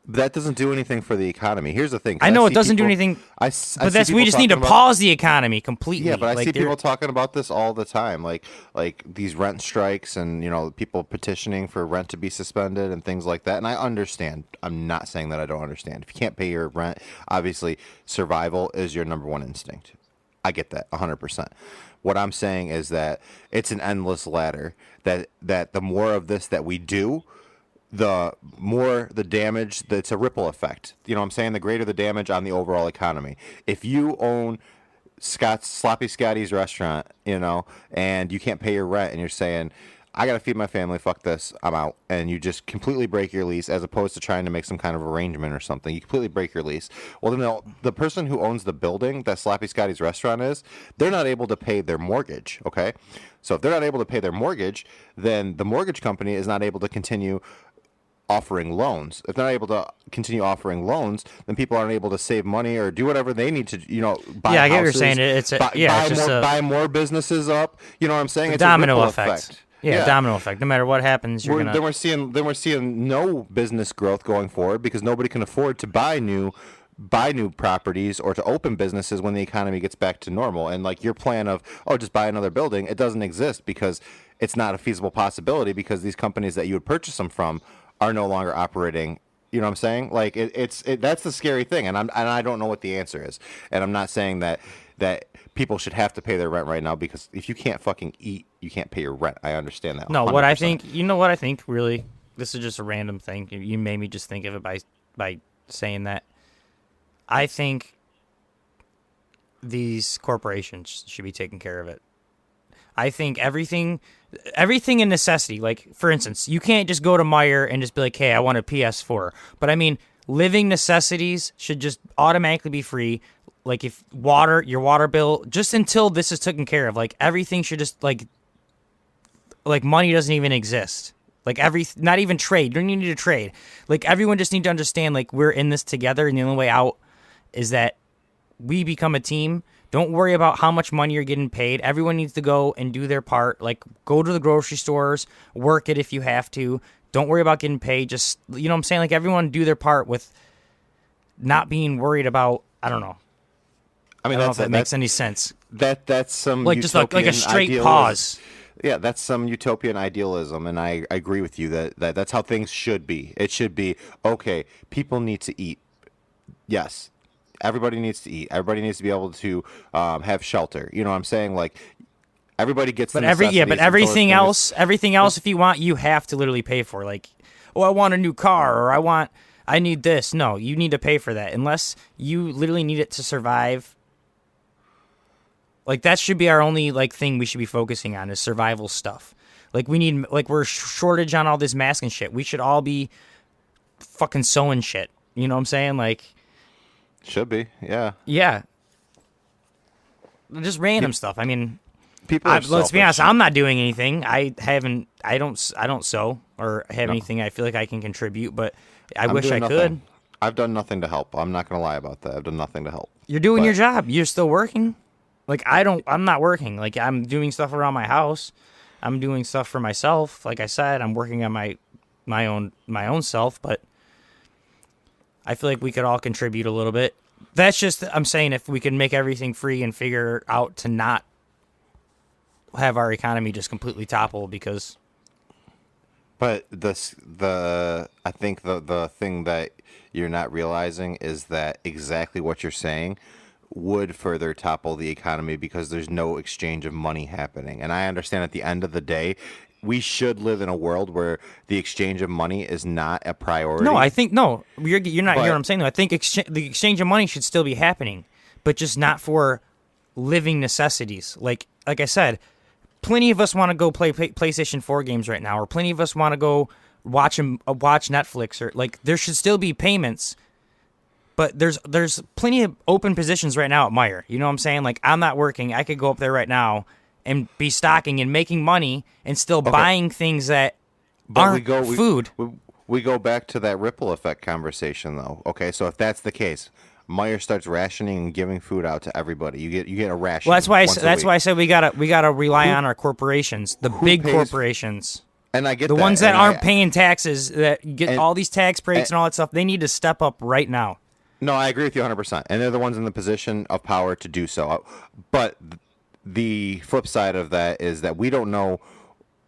That doesn't do anything for the economy. Here's the thing. 'cause
I know
I
it
see
doesn't do
people-
anything.
I
But
see
we
people
just need to
talking about-
pause the economy completely.
Yeah, but I
like,
see
they're-
people talking about this all the time, like these rent strikes and people petitioning for rent to be suspended and things like that. And I understand. I'm not saying that I don't understand. If you can't pay your rent, obviously survival is your number one instinct. I get that 100%. What I'm saying is that it's an endless ladder. That the more of this that we do, the more the damage. It's a ripple effect. You know what I'm saying? The greater the damage on the overall economy. If you own Sloppy Scotty's restaurant, and you can't pay your rent, and you're saying, I gotta feed my family, fuck this, I'm out, and you just completely break your lease as opposed to trying to make some kind of arrangement or something. You completely break your lease. Well, then the person who owns the building that Sloppy Scotty's restaurant is, they're not able to pay their mortgage, okay? So if they're not able to pay their mortgage, then the mortgage company is not able to continue offering loans. If they're not able to continue offering loans, then people aren't able to save money or do whatever they need to, buy
Yeah, I get what you're
houses,
saying. It's
buy more businesses up. You know what I'm saying? It's
domino
a ripple
effect. Yeah, domino effect. No matter what happens,
Then we're seeing no business growth going forward because nobody can afford to buy new properties or to open businesses when the economy gets back to normal. And like your plan of just buy another building, it doesn't exist because it's not a feasible possibility because these companies that you would purchase them from are no longer operating. You know what I'm saying? Like that's the scary thing, and I don't know what the answer is. And I'm not saying that people should have to pay their rent right now because if you can't fucking eat, you can't pay your rent. I understand that.
No, what I
100%.
think, what I think really, this is just a random thing. You made me just think of it by saying that. I think these corporations should be taking care of it. I think everything in necessity, like for instance, you can't just go to Meijer and just be like, hey, I want a PS4. But I mean, living necessities should just automatically be free. Like if your water bill, just until this is taken care of, like everything should just like money doesn't even exist. Like not even trade. You don't need to trade. Like everyone just need to understand, like we're in this together, and the only way out is that we become a team. Don't worry about how much money you're getting paid. Everyone needs to go and do their part. Like, go to the grocery stores, work it if you have to. Don't worry about getting paid. Just, you know what I'm saying? Like, everyone do their part with not being worried about, I don't know.
I mean,
I don't know if that makes any sense.
That's some
Like, just like a straight
idealism.
pause.
Yeah, that's some utopian idealism, and I agree with you that that's how things should be. It should be, okay, people need to eat. Yes. Everybody needs to eat. Everybody needs to be able to have shelter. You know what I'm saying? Like everybody gets.
But everything else, if you want, you have to literally pay for. Like, oh, I want a new car, or I want I need this. No, you need to pay for that unless you literally need it to survive. Like that should be our only like thing we should be focusing on is survival stuff. Like we need like we're shortage on all this mask and shit. We should all be fucking sewing shit. You know what I'm saying? Like
Should be, yeah.
yeah. Just random stuff. I mean,
People are
let's be honest.
selfish.
I'm not doing anything. I don't sew or have anything I feel like I can contribute, but I
I'm
wish I
doing
could.
nothing. I've done nothing to help. I'm not gonna lie about that. I've done nothing to help.
You're doing
But-
your job. You're still working. Like I'm not working. Like I'm doing stuff around my house. I'm doing stuff for myself. Like I said, I'm working on my own self, but I feel like we could all contribute a little bit. That's just I'm saying if we can make everything free and figure out to not have our economy just completely topple because
But I think the thing that you're not realizing is that exactly what you're saying would further topple the economy because there's no exchange of money happening. And I understand at the end of the day, we should live in a world where the exchange of money is not a priority.
no, I think no, you're not hearing
But-
what I'm saying though. I think the exchange of money should still be happening, but just not for living necessities. Like I said, plenty of us want to go play PlayStation 4 games right now, or plenty of us want to go watch Netflix, or like there should still be payments. But there's plenty of open positions right now at Meijer. You know what I'm saying? Like I'm not working. I could go up there right now and be stocking and making money and still buying things that aren't food.
We go back to that ripple effect conversation, though. Okay, so if that's the case, Meijer starts rationing and giving food out to everybody. You get a ration.
Well, that's why
once a
I
week.
said we gotta rely on our corporations, the big
pays-
corporations,
And I get
the
that,
ones that
and
aren't paying taxes, that get
and-
all these tax breaks and all that stuff. They need to step up right now.
No, I agree with you 100%. And they're the ones in the position of power to do so. But the flip side of that is that we don't know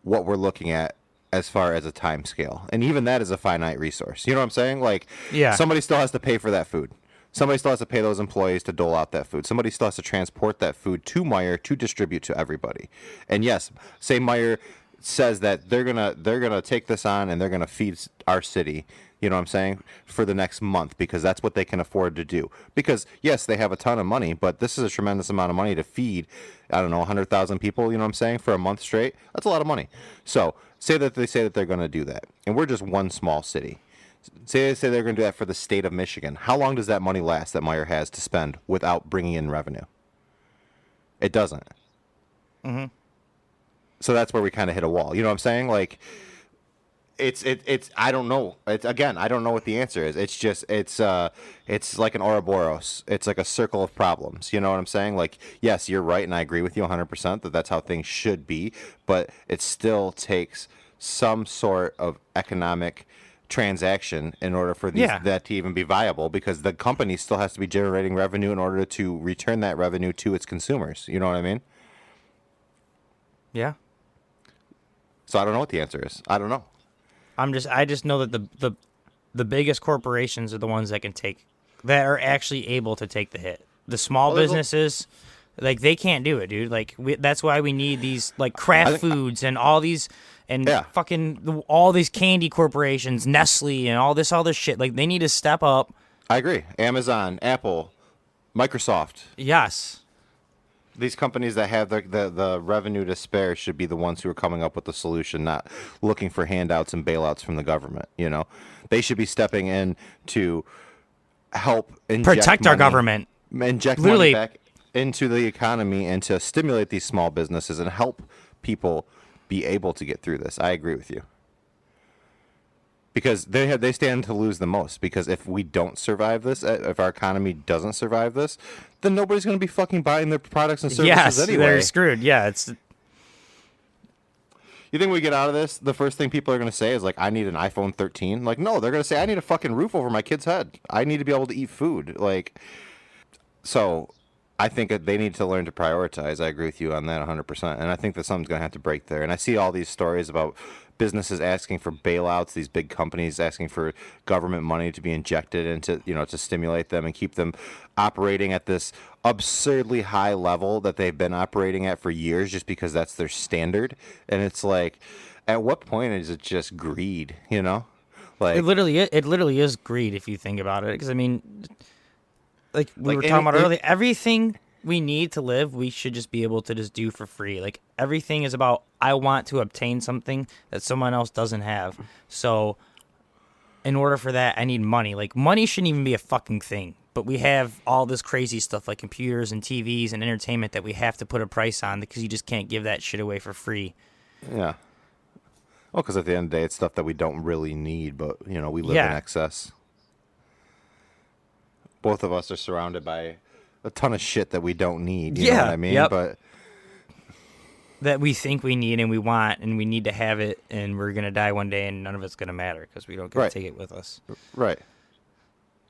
what we're looking at as far as a time scale. And even that is a finite resource. You know what I'm saying? Like,
Yeah.
somebody still has to pay for that food. Somebody still has to pay those employees to dole out that food. Somebody still has to transport that food to Meijer to distribute to everybody. And yes, say Meijer says that they're gonna take this on and they're gonna feed our city. You know what I'm saying? For the next month, because that's what they can afford to do. Because yes, they have a ton of money, but this is a tremendous amount of money to feed. I don't know, 100,000 people. You know what I'm saying? For a month straight, that's a lot of money. So say that they're going to do that, and we're just one small city. Say they're going to do that for the state of Michigan. How long does that money last that Meijer has to spend without bringing in revenue? It doesn't.
Mm-hmm.
So that's where we kind of hit a wall. You know what I'm saying? Like, it's I don't know. I don't know what the answer is. It's just it's like an Ouroboros. It's like a circle of problems. You know what I'm saying? Like, yes, you're right, and I agree with you 100% that that's how things should be. But it still takes some sort of economic transaction in order for that to even be viable, because the company still has to be generating revenue in order to return that revenue to its consumers. You know what I mean?
Yeah.
So I don't know what the answer is. I don't know.
I just know that the biggest corporations are the ones that are actually able to take the hit. The small businesses, like they can't do it, dude. Like that's why we need these like Kraft Foods and all these and fucking all these candy corporations, Nestle and all this shit. Like they need to step up.
I agree. Amazon, Apple, Microsoft.
Yes.
These companies that have the revenue to spare should be the ones who are coming up with the solution, not looking for handouts and bailouts from the government. You know, they should be stepping in to help
Protect our government.
inject
Literally.
money back into the economy and to stimulate these small businesses and help people be able to get through this. I agree with you. Because they stand to lose the most. Because if we don't survive this, if our economy doesn't survive this, then nobody's going to be fucking buying their products and services
Yes,
anyway.
they're screwed. Yeah, it's
You think we get out of this, the first thing people are going to say is like, I need an iPhone 13? Like, no, they're going to say, I need a fucking roof over my kid's head. I need to be able to eat food. Like, so I think that they need to learn to prioritize. I agree with you on that 100%. And I think that something's going to have to break there. And I see all these stories about businesses asking for bailouts, these big companies asking for government money to be injected into, to stimulate them and keep them operating at this absurdly high level that they've been operating at for years just because that's their standard. And it's like, at what point is it just greed, Like,
It literally is greed if you think about it. Because I mean, like we
Like,
were talking about
it-
earlier, everything we need to live, we should just be able to just do for free. Like everything is about I want to obtain something that someone else doesn't have. So in order for that, I need money. Like money shouldn't even be a fucking thing. But we have all this crazy stuff like computers and TVs and entertainment that we have to put a price on because you just can't give that shit away for free.
yeah. Well, because at the end of the day, it's stuff that we don't really need, but we live in
Yeah.
excess. Both of us are surrounded by a ton of shit that we don't need. You know
Yeah,
what I mean?
yep.
But
That we think we need and we want and we need to have it and we're going to die one day and none of it's going to matter because we don't get
Right.
to take it with us.
right,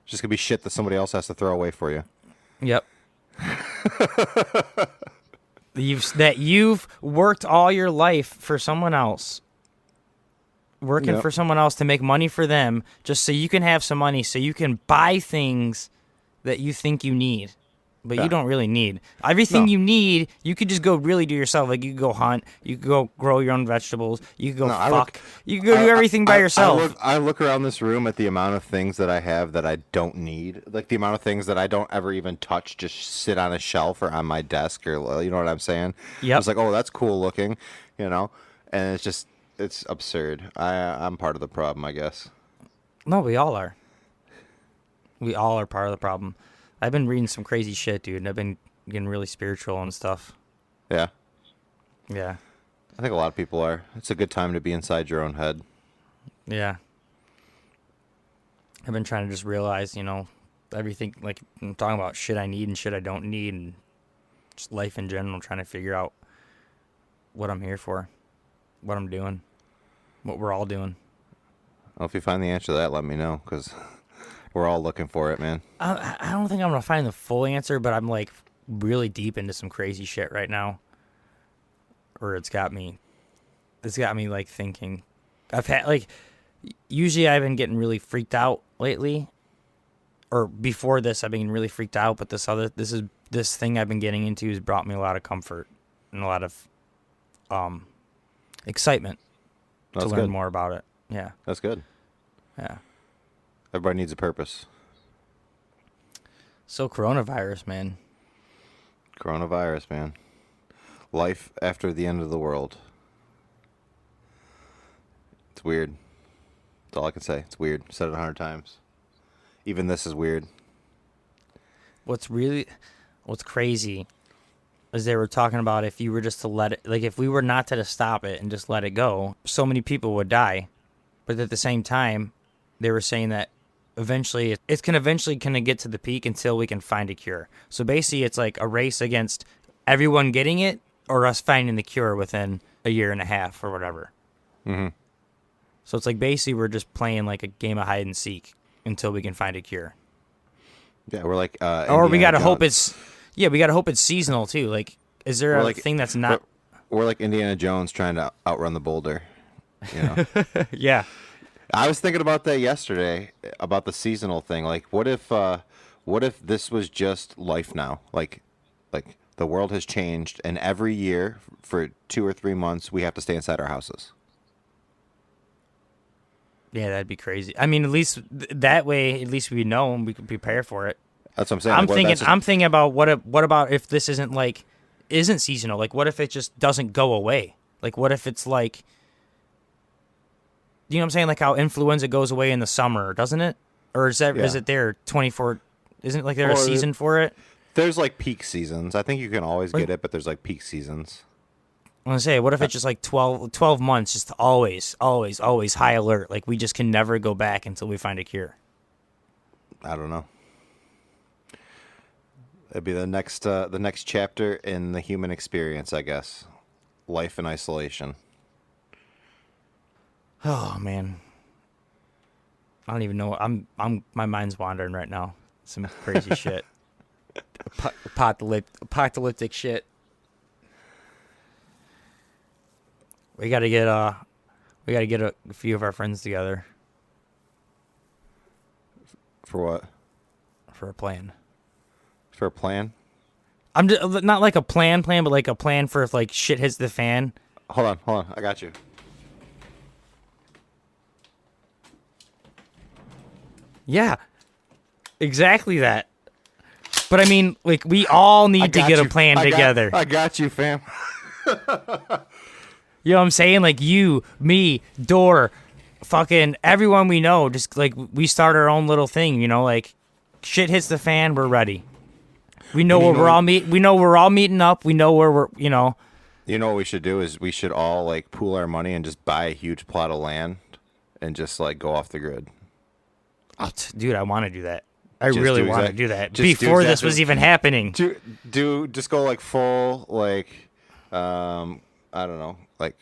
it's just gonna be shit that somebody else has to throw away for you.
Yep. You've worked all your life for someone else. Working
Yep.
for someone else to make money for them just so you can have some money so you can buy things that you think you need. But
Yeah.
you don't really need. Everything
No.
you need, you could just go really do yourself. Like you could go hunt, you could go grow your own vegetables, you could go
No, I
fuck.
look-
You could go do everything by yourself.
I look around this room at the amount of things that I have that I don't need, like the amount of things that I don't ever even touch, just sit on a shelf or on my desk, or you know what I'm saying?
Yep.
It's like, oh, that's cool looking, and it's absurd. I'm part of the problem, I guess.
No, we all are. We all are part of the problem. I've been reading some crazy shit, dude, and I've been getting really spiritual and stuff.
Yeah,
Yeah.
I think a lot of people are. It's a good time to be inside your own head.
Yeah. I've been trying to just realize, everything, like, I'm talking about shit I need and shit I don't need, and just life in general, trying to figure out what I'm here for, what I'm doing, what we're all doing.
Well, if you find the answer to that, let me know, because we're all looking for it, man.
I don't think I'm going to find the full answer, but I'm, like, really deep into some crazy shit right now. Or it's got me, like, thinking. I've had, like, usually I've been getting really freaked out lately. Or before this, I've been really freaked out, but this thing I've been getting into has brought me a lot of comfort and a lot of excitement
That's
to learn
good.
more about it. Yeah,
That's good.
yeah.
Everybody needs a purpose.
So coronavirus, man.
Coronavirus, man. Life after the end of the world. It's weird. That's all I can say. It's weird. Said it 100 times. Even this is weird.
What's crazy is they were talking about if you were just to let it, like if we were not to stop it and just let it go, so many people would die. But at the same time, they were saying that eventually it's can eventually kind of get to the peak until we can find a cure. So basically it's like a race against everyone getting it or us finding the cure within a year and a half or whatever.
Mm-hmm.
So it's like basically we're just playing like a game of hide and seek until we can find a cure.
Yeah, we're like.
Or we
Indiana
gotta hope
Jones.
we gotta hope it's seasonal too. Like, is there
We're
a
like-
thing that's not?
We're like Indiana Jones trying to outrun the boulder. You know.
Yeah,
I was thinking about that yesterday about the seasonal thing. Like, what if this was just life now? Like the world has changed, and every year for 2 or 3 months we have to stay inside our houses.
yeah, that'd be crazy. I mean, at least that way, at least we know and we can prepare for it.
That's what I'm saying.
I'm
Like, what if
thinking.
that's just-
I'm thinking about what about if this isn't seasonal? Like, what if it just doesn't go away? Like, what if it's like, you know what I'm saying? Like how influenza goes away in the summer, doesn't it? Or is
Yeah.
it there 24? Isn't it like there a
Or-
season for it?
There's like peak seasons. I think you can always
Like-
get it, but there's like peak seasons.
I want to say, what if it's just like 12 months, just always high alert? Like we just can never go back until we find a cure.
I don't know. It'd be the next chapter in the human experience, I guess. Life in isolation.
Oh man, I don't even know. My mind's wandering right now. Some crazy shit. Apocalyptic shit. We gotta get a few of our friends together
For what?
for a plan.
For a plan?
I'm just, not like a plan, but like a plan for if like shit hits the fan.
Hold on. I got you.
Yeah, exactly that. But I mean, like, we all need to get a plan together.
I got you, fam.
You know what I'm saying? Like, you, me, Door, fucking everyone we know, just like we start our own little thing, you know, like shit hits the fan, we're ready. We know where we're all we know we're all meeting up. We know where we're, you know.
You know what we should do is we should all like pool our money and just buy a huge plot of land and just like go off the grid.
Oh, dude, I want to do that. I
Just
really
do
want to
exact-
do that
just do
before this
exactly-
was even happening.
Just go like full like I don't know, like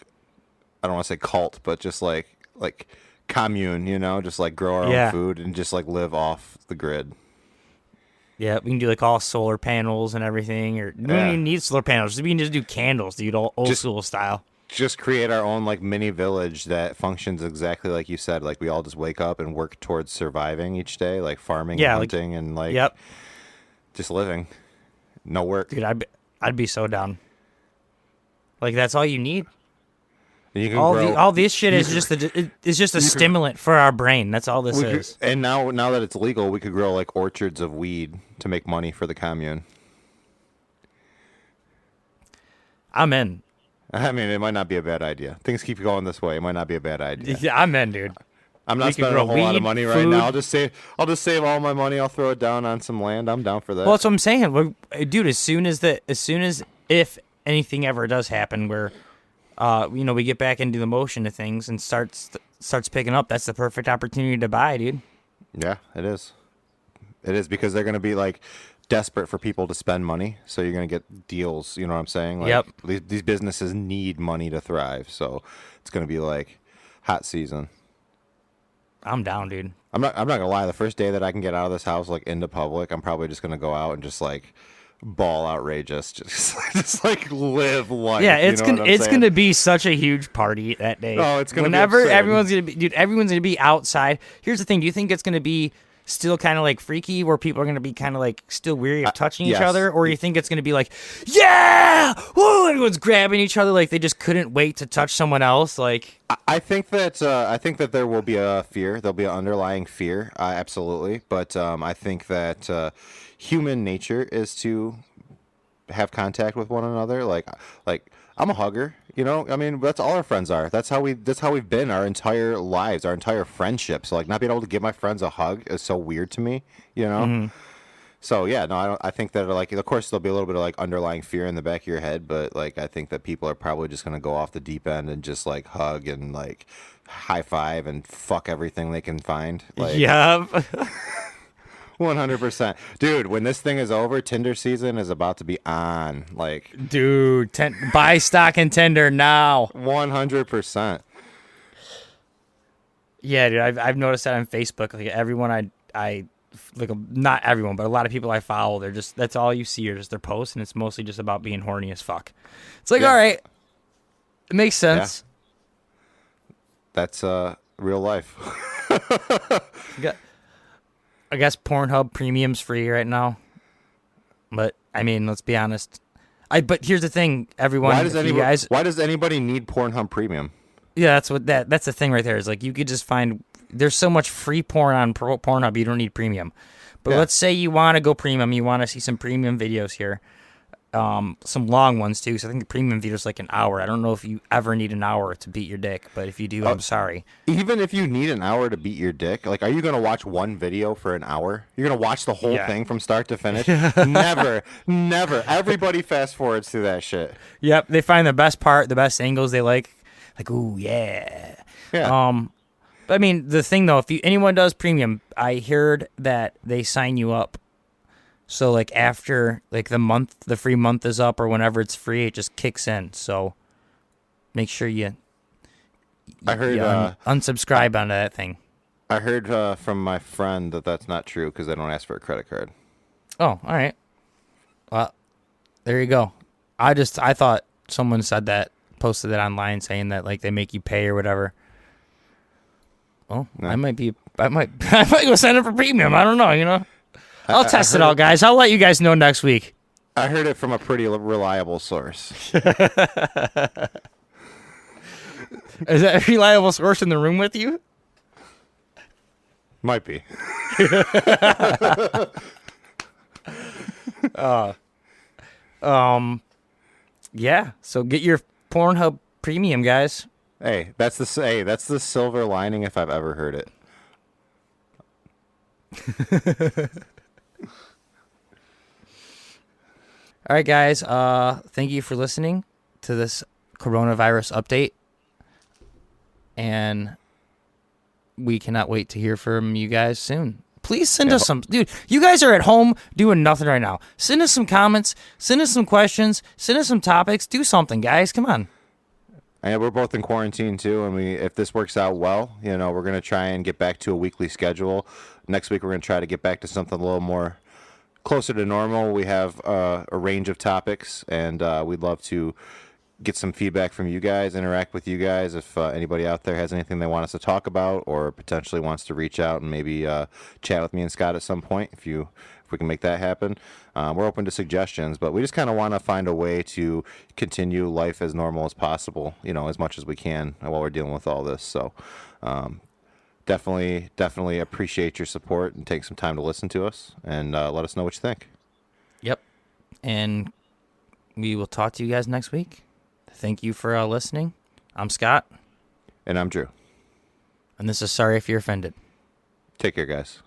I don't want to say cult, but just like commune, you know, just like grow our
Yeah.
own food and just like live off the grid.
Yeah, we can do like all solar panels and everything, or we don't
Yeah.
even need solar panels. We can just do candles, dude, old
Just-
school style.
Just create our own like mini village that functions exactly like you said. Like we all just wake up and work towards surviving each day, like farming
Yeah,
and
like-
hunting and like
Yep,
just living. No work.
dude, I'd be so down. Like that's all you need.
And you can
All
grow,
all this shit is just a stimulant for our brain. That's all this
we could-
is.
and now that it's legal, we could grow like orchards of weed to make money for the commune.
I'm in.
I mean, it might not be a bad idea. Things keep going this way. It might not be a bad idea.
Yeah, I'm in, dude.
I'm
we
not
could
spending
grow
a whole lot of
weed,
money right
food.
now. I'll just save all my money. I'll throw it down on some land. I'm down for that.
Well, that's what I'm saying. Dude, as soon as if anything ever does happen where you know, we get back into the motion of things and starts picking up, that's the perfect opportunity to buy, dude.
Yeah, it is. It is because they're going to be like desperate for people to spend money. So you're going to get deals. You know what I'm saying? Like,
Yep.
These businesses need money to thrive. So it's going to be like hot season.
I'm down, dude.
I'm not gonna lie. The first day that I can get out of this house, like into public, I'm probably just gonna go out and just like ball outrageous, just like live life.
Yeah,
you know what I'm saying?
gonna be such a huge party that day.
Oh, it's gonna be
whenever
absurd.
everyone's gonna be outside. Here's the thing: do you think it's gonna be still kind of like freaky, where people are gonna be kind of like still weary of touching each
yes.
other, or you think it's gonna be like, yeah, woo, everyone's grabbing each other like they just couldn't wait to touch someone else, like.
I think that there will be a fear. There'll be an underlying fear, absolutely. But I think that human nature is to have contact with one another. Like I'm a hugger, you know. I mean, that's all our friends are. That's how we've been our entire lives, our entire friendship. So like, not being able to give my friends a hug is so weird to me, you know.
Mm-hmm.
So yeah, no, I think that like, of course, there'll be a little bit of like underlying fear in the back of your head, but like, I think that people are probably just gonna go off the deep end and just like hug and like high five and fuck everything they can find. Like,
Yep.
100%, dude. When this thing is over, Tinder season is about to be on. Like,
Dude, buy stock in Tinder now.
100%.
Yeah, dude, I've noticed that on Facebook. Like everyone I like, not everyone, but a lot of people I follow, they're just, that's all you see are just their posts, and it's mostly just about being horny as fuck. It's like,
Yeah.
all right, it makes sense.
That's real life.
I guess Pornhub Premium's free right now, but I mean, let's be honest. But here's the thing, everyone.
Why does anybody need Pornhub Premium?
Yeah, that's the thing right there. Is like you could just find, there's so much free porn on Pornhub, you don't need premium. But
Yeah.
let's say you want to go premium, you want to see some premium videos here, some long ones too. So I think the premium video is like an hour. I don't know if you ever need an hour to beat your dick, but if you do, I'm sorry.
Even if you need an hour to beat your dick, like, are you gonna watch one video for an hour? You're gonna watch the whole
Yeah.
thing from start to finish? Never. Everybody fast forwards through that shit.
Yep, they find the best part, the best angles they like ooh yeah.
Yeah.
But I mean, the thing though, if anyone does premium, I heard that they sign you up. So like after like the free month is up or whenever it's free, it just kicks in. So make sure you
I heard.
unsubscribe onto that thing.
I heard from my friend that that's not true because they don't ask for a credit card.
Oh, all right. Well, there you go. I thought someone said that, posted it online saying that like they make you pay or whatever. Well,
No.
I might go sign up for premium. I don't know, you know. I'll test it out, guys. I'll let you guys know next week.
I heard it from a pretty reliable source.
Is that a reliable source in the room with you?
Might be.
Yeah. So get your Pornhub Premium, guys.
That's the silver lining if I've ever heard it.
All right, guys. Thank you for listening to this coronavirus update, and we cannot wait to hear from you guys soon. Please send us some, dude. You guys are at home doing nothing right now. Send us some comments. Send us some questions. Send us some topics. Do something, guys. Come on.
And we're both in quarantine too, and if this works out well, we're gonna try and get back to a weekly schedule. Next week we're gonna try to get back to something a little more closer to normal. We have a range of topics, and we'd love to get some feedback from you guys, interact with you guys. If anybody out there has anything they want us to talk about, or potentially wants to reach out and maybe chat with me and Scott at some point, if we can make that happen, we're open to suggestions. But we just kind of want to find a way to continue life as normal as possible, as much as we can while we're dealing with all this. So definitely appreciate your support and take some time to listen to us, and let us know what you think.
Yep. And we will talk to you guys next week. Thank you for listening. I'm Scott.
And I'm Drew.
And this is Sorry If You're Offended.
Take care, guys.